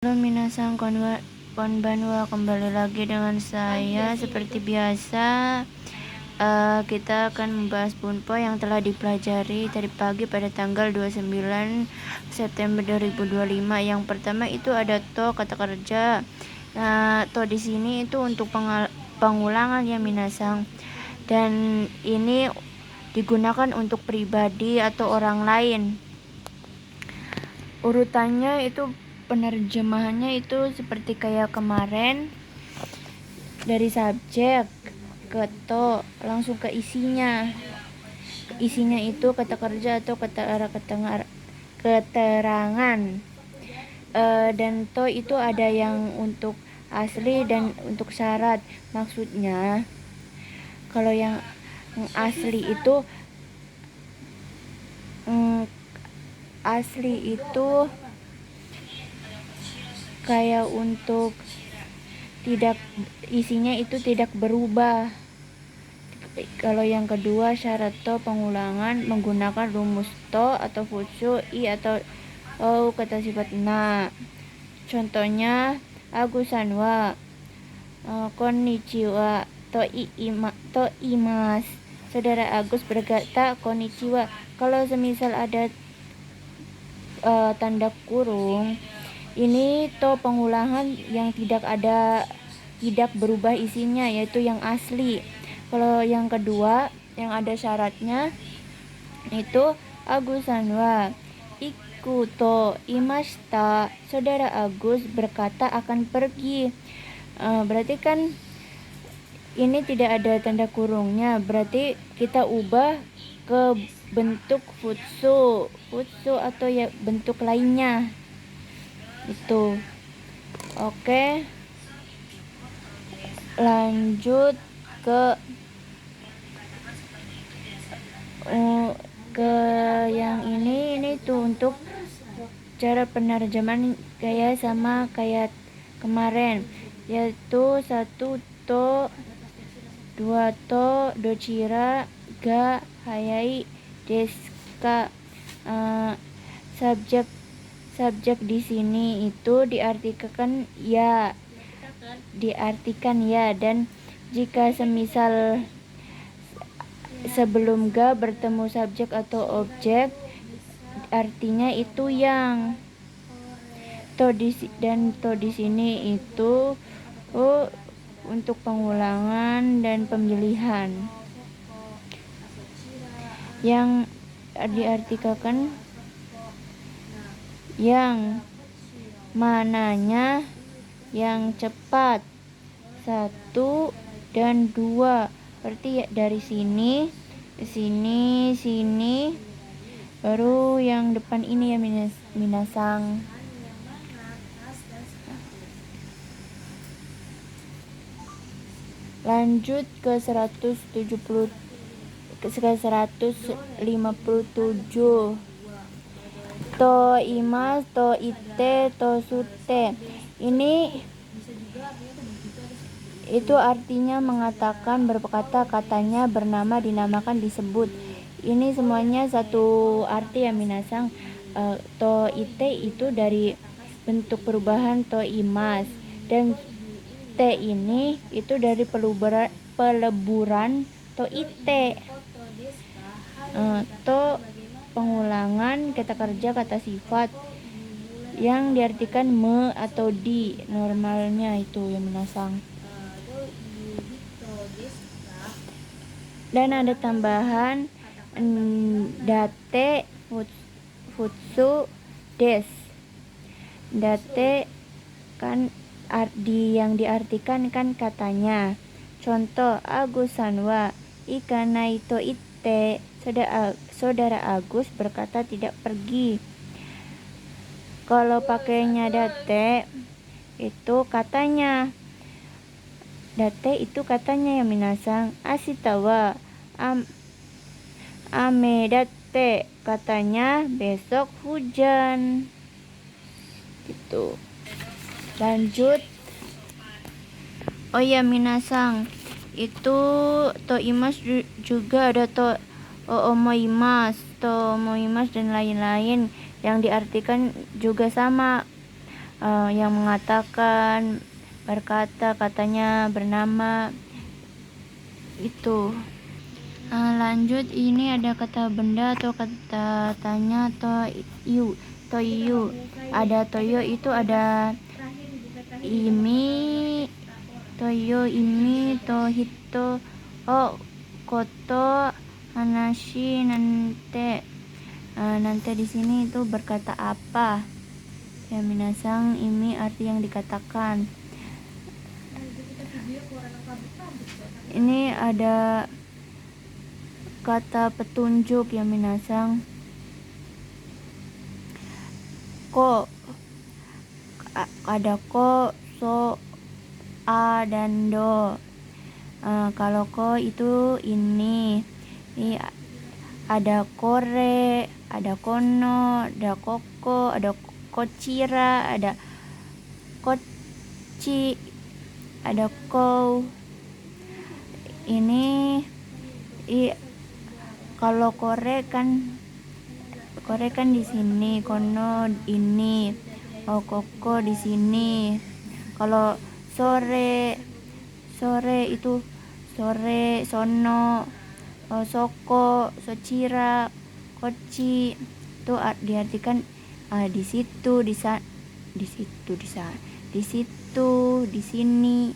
Halo minasan konbanwa, kembali lagi dengan saya. Seperti biasa, kita akan membahas bunpo yang telah dipelajari tadi pagi pada tanggal 29 September 2025. Yang pertama itu ada to, kata kerja. Nah, to di sini itu untuk pengulangan ya minasan, dan ini digunakan untuk pribadi atau orang lain. Urutannya itu, penerjemahannya itu seperti kayak kemarin, dari subjek ke to, langsung ke isinya. Isinya itu kata kerja atau keterangan. Dan to itu ada yang untuk asli dan untuk syarat. Maksudnya kalau yang asli itu kayak untuk isinya itu tidak berubah. Kalau yang kedua, syarat to pengulangan menggunakan rumus to atau futsu i atau kata sifat na. Contohnya Agusan wa konnichiwa to imas. Saudara Agus berkata konnichiwa. Kalau semisal ada tanda kurung, ini to pengulangan yang tidak berubah isinya, yaitu yang asli. Kalau yang kedua yang ada syaratnya itu Agusan wa iku to imashita. Saudara Agus berkata akan pergi. Berarti kan ini tidak ada tanda kurungnya, berarti kita ubah ke bentuk futsu atau ya bentuk lainnya itu. Oke, lanjut ke yang ini tuh untuk cara penerjemahan kayak sama kayak kemarin, yaitu 1 to, 2 to, dochira ga hayai desu ka. Subjek di sini itu diartikan ya, dan jika semisal sebelum ga bertemu subjek atau objek, artinya itu yang. To di sini itu untuk pengulangan dan pemilihan. Yang diartikan yang mananya yang cepat, 1 dan 2. Berarti ya dari sini ke sini baru yang depan ini ya minasang. Lanjut ke 157. To imas, to ite, to sute. Ini itu artinya mengatakan, berkata, katanya, bernama, dinamakan, disebut. Ini semuanya satu arti ya minasang. To ite itu dari bentuk perubahan to imas, dan te ini itu dari peleburan to ite. To pengulangan kata kerja, kata sifat yang diartikan me atau di, normalnya itu yang minasang. Dan ada tambahan date futsu des. Date kan yang diartikan kan katanya. Contoh Agusan wa ikanai to ite. Saudara Agus berkata tidak pergi. Kalau pakainya date itu katanya. Date itu katanya ya minasang. Asitawa ame date, katanya besok hujan gitu. Lanjut. Oh ya minasang, itu to imas juga ada to omoimas, dan lain-lain yang diartikan juga sama yang mengatakan, berkata, katanya, bernama, itu. Lanjut, ini ada kata benda atau kata tanya, toyu. Ada toyo, itu ada imi, toyo, imi, tohito, koto, hanashi, nante. Nante di sini itu berkata apa? Ya minasang, ini arti yang dikatakan. Ini ada kata petunjuk ya minasang. Ko, ada ko, so, a, dan do. Kalau ko itu ini ada kore, ada kono, ada koko, ada kochira, ada kochi, ada kou. Ini kalau kore kan di sini, kono ini, koko di sini. Kalau sore itu sore, sono, soko, sochira, kochi, itu diartikan di situ, di sini,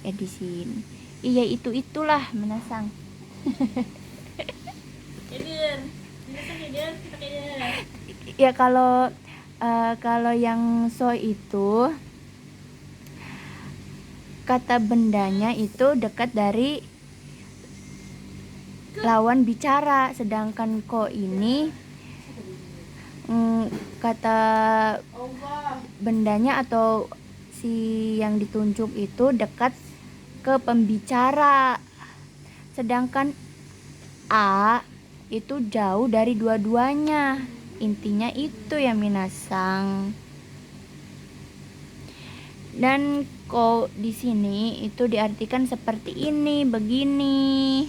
di sini. Iya, itulah menasang. Ya kalau yang so itu kata bendanya itu dekat dari lawan bicara, sedangkan ko ini kata bendanya atau si yang ditunjuk itu dekat ke pembicara, sedangkan a itu jauh dari dua-duanya. Intinya itu ya minasang. Dan ko di sini itu diartikan seperti ini, begini.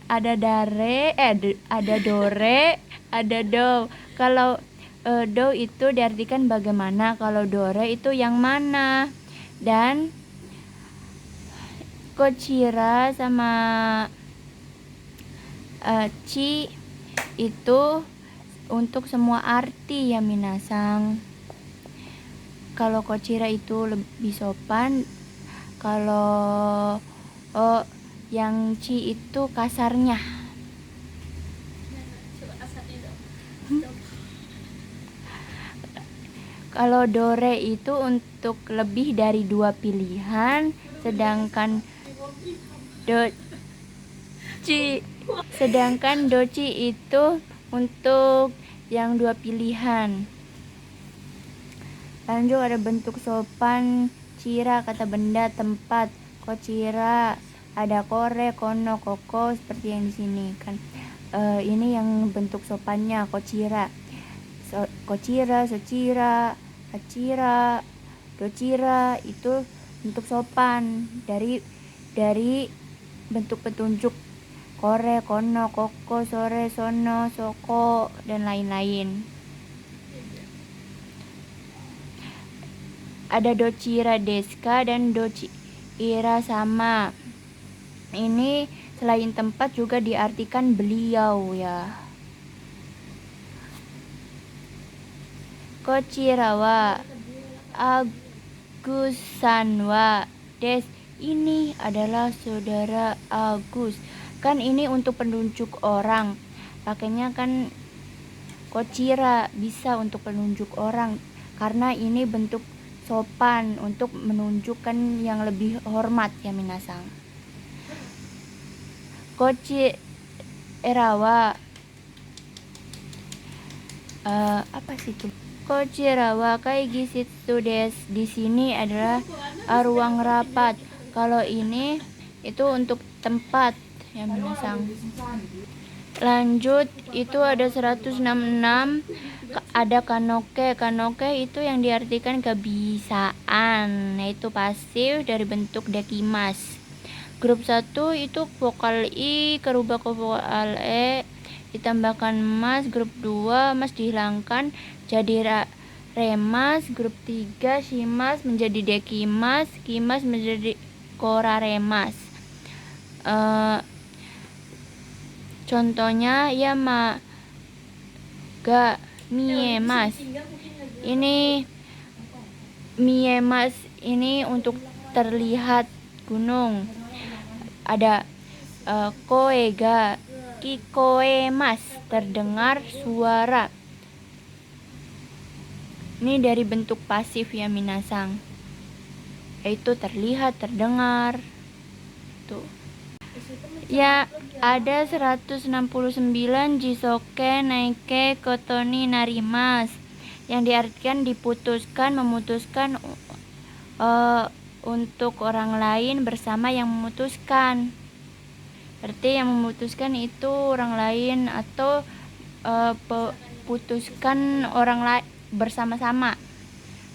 Ada dare, ada dore, ada do. Kalau do itu diartikan bagaimana, kalau dore itu yang mana. Dan kochira sama chi itu untuk semua arti ya minasang. Kalau kochira itu lebih sopan, kalau yang chi itu kasarnya. Kalau dore itu untuk lebih dari 2 pilihan, sedangkan doci itu untuk yang 2 pilihan. Lanjut, ada bentuk sopan, cira kata benda, tempat, kochira, ada kore, kono, koko, seperti yang di sini kan. Ini yang bentuk sopannya, kochira. Kochira, sochira, hachira, docira itu bentuk sopan dari bentuk petunjuk kore, kono, koko, sore, sono, soko, dan lain-lain. Ada docira deska dan docira sama. Ini selain tempat juga diartikan beliau ya. Kochira wa Agusan wa des. Ini adalah saudara Agus. Kan ini untuk penunjuk orang. Pakainya kan kochira, bisa untuk penunjuk orang karena ini bentuk sopan untuk menunjukkan yang lebih hormat ya minasang. Kochira wa apa sih itu? Kochira wa kaigi shitsu desu. Di sini adalah ruang rapat. Kalau ini itu untuk tempat ya minasang. Lanjut, itu ada 166, ada kanoke. Kanoke itu yang diartikan kebiasaan, yaitu pasif dari bentuk dekimas. Grup 1 itu vokal I kerubah ke vokal E, ditambahkan mas. Grup 2 mas dihilangkan jadi remas. Grup 3 si mas menjadi dekimas, kimas menjadi koraremas. Contohnya ya ma ga miemas. Ini miemas ini untuk terlihat gunung. Ada koega kikoemas, terdengar suara. Ini dari bentuk pasif ya minasang, yaitu terlihat, terdengar. Tuh. Ya, ada 169 jisoke naike kotoni narimas, yang diartikan diputuskan, memutuskan untuk orang lain bersama yang memutuskan. Berarti yang memutuskan itu orang lain atau putuskan orang lain bersama-sama.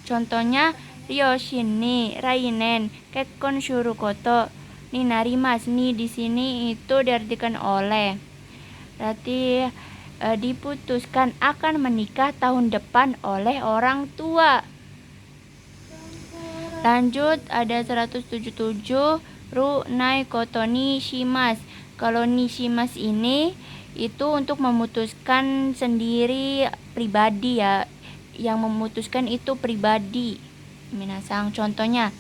Contohnya Ryoshin ni Rainen kekkon shuru koto ni narimas. Ni di sini itu diartikan oleh. Berarti diputuskan akan menikah tahun depan oleh orang tua. Lanjut, ada 177 ru nai koto ni shimas. Kalau ni shimas ini itu untuk memutuskan sendiri, pribadi ya. Yang memutuskan itu pribadi. Minasang, contohnya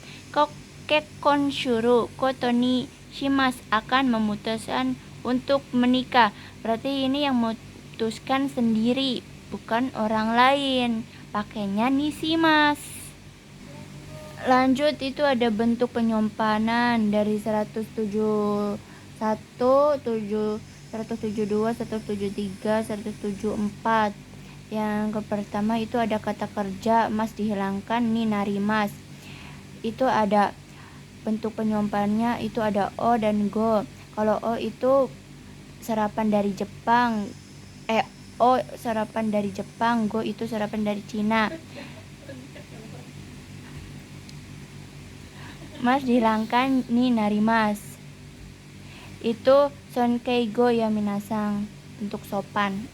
kekkon shuru koto ni shimas, akan memutuskan untuk menikah. Berarti ini yang memutuskan sendiri, bukan orang lain. Pakainya ni shimas. Lanjut, itu ada bentuk penyompanan dari 171, 172, 173, 174. Yang pertama itu ada kata kerja mas dihilangkan ni narimas. Itu ada bentuk penyompannya, itu ada o dan go. Kalau o itu serapan dari Jepang, o serapan dari Jepang, go itu serapan dari Cina. Mas dihilangkan ni narimas. Itu sonkeigo ya minasang, untuk sopan.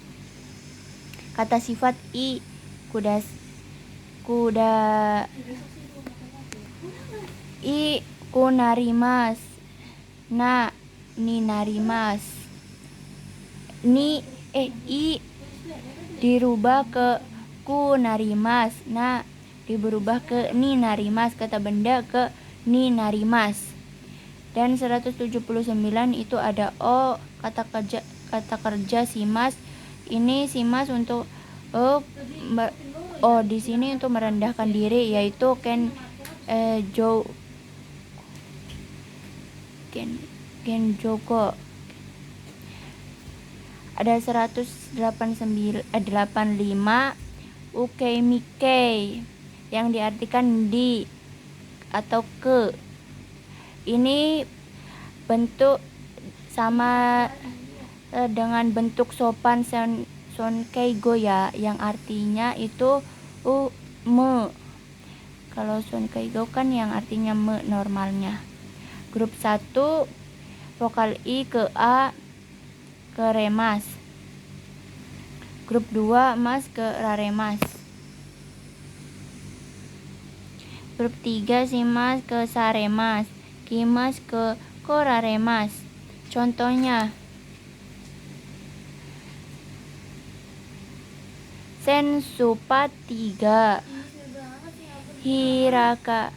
Kata sifat i kuda i kunarimas, na ni narimas. Ni i dirubah ke kunarimas, na diberubah ke ni narimas. Kata benda ke ni narimas. Dan 179 itu ada o kata kerja simas. Ini simas untuk di sini untuk merendahkan diri, yaitu genjoko. Ada 185 ukemikei, yang diartikan di atau ke. Ini bentuk sama dengan bentuk sopan sonkeigo ya, yang artinya itu me. Kalau sonkeigo kan yang artinya me normalnya. Grup 1 vokal i ke a ke remas. Grup 2 mas ke raremas. Grup 3 simas ke saremas, kimas ke koraremas. Contohnya sensupa 3 hiraka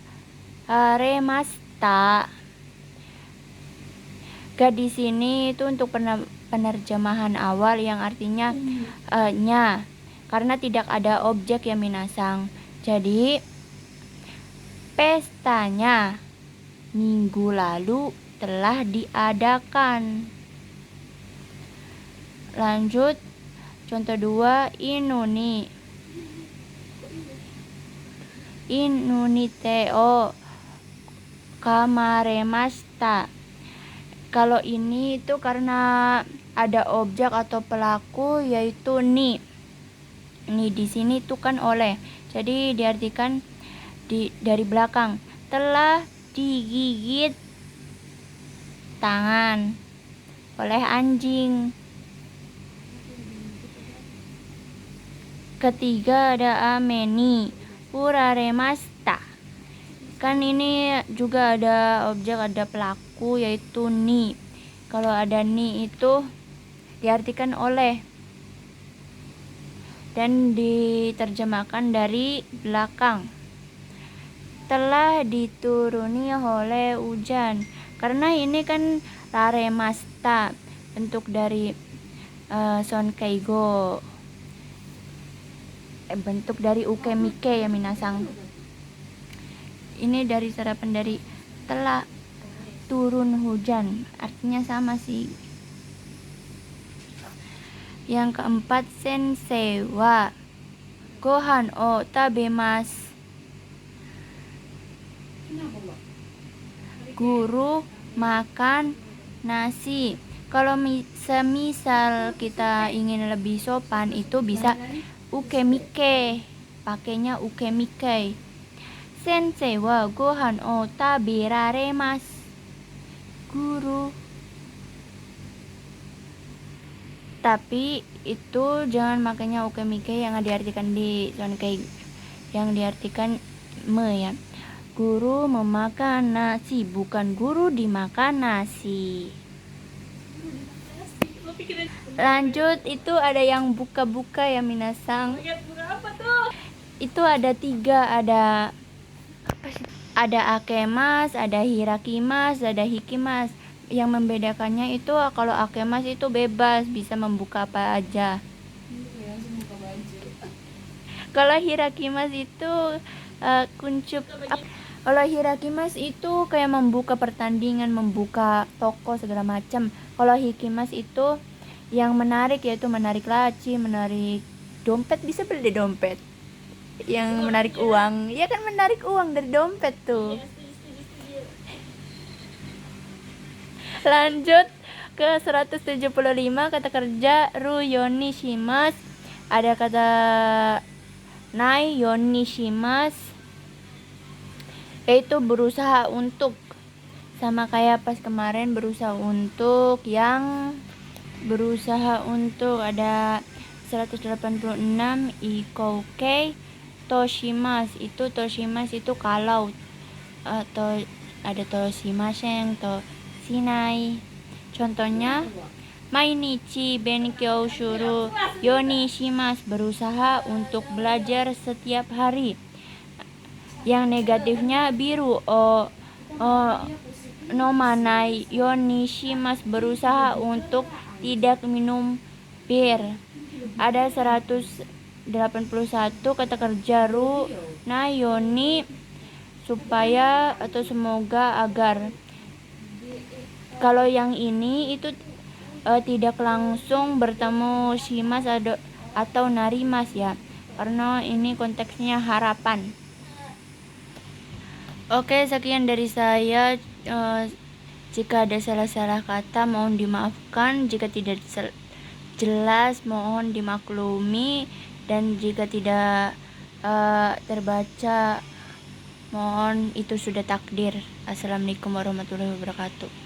haremasta. Ga di sini itu untuk penerjemahan awal yang artinya nya, karena tidak ada objek ya minasang. Jadi pestanya minggu lalu telah diadakan. Lanjut, contoh 2 inuni teo kamaremashita. Kalau ini itu karena ada objek atau pelaku, yaitu ni. Ni di sini itu kan oleh. Jadi diartikan dari belakang. Telah digigit tangan oleh anjing. Ketiga ada ameni uraremashita. Kan ini juga ada objek, ada pelaku yaitu ni. Kalau ada ni itu diartikan oleh dan diterjemahkan dari belakang. Telah dituruni oleh hujan. Karena ini kan raremashita, bentuk dari sonkeigo, bentuk dari ukemike ya minasang. Ini dari serapan dari telah turun hujan, artinya sama sih. Yang keempat, sensei wa gohan o tabemasu. Guru makan nasi. Kalau semisal kita ingin lebih sopan itu bisa ukemike, pakainya ukemike. Sensei wa gohan o taberaremasu. Guru. Tapi itu jangan makanya ukemike yang diartikan di sonkei, yang diartikan ya. Guru memakan nasi, bukan guru dimakan nasi. Lanjut, itu ada yang buka-buka ya minasang. Itu ada 3, ada akemas, ada hirakimas, ada hikimas. Yang membedakannya itu kalau akemas itu bebas, bisa membuka apa aja. Kalau hirakimas itu kuncup. Kalau hirakimas itu kayak membuka pertandingan, membuka toko segala macam. Kalau hikimas itu yang menarik, yaitu menarik laci, menarik dompet, bisa beli dompet. Yang menarik uang, ya kan menarik uang dari dompet tuh. Lanjut ke 175, kata kerja ru yonishimasu. Ada kata nai yonishimasu, yaitu berusaha untuk, sama kayak pas kemarin berusaha untuk, yang berusaha untuk. Ada 186 ikouke toshimasu. Itu toshimasu itu kalau, atau ada toshimasen, toshinai. Contohnya mainichi benkyou shuru yonishimasu, berusaha untuk belajar setiap hari. Yang negatifnya biru nomanai yonishimasu, berusaha untuk tidak minum bir. Ada 181 kata kerja ru nayoni, supaya atau semoga, agar. Kalau yang ini itu tidak langsung bertemu shimas atau narimas ya, karena ini konteksnya harapan. Oke, sekian dari saya. Jika ada salah-salah kata mohon dimaafkan, jika tidak jelas mohon dimaklumi, dan jika tidak terbaca mohon itu sudah takdir. Assalamualaikum warahmatullahi wabarakatuh.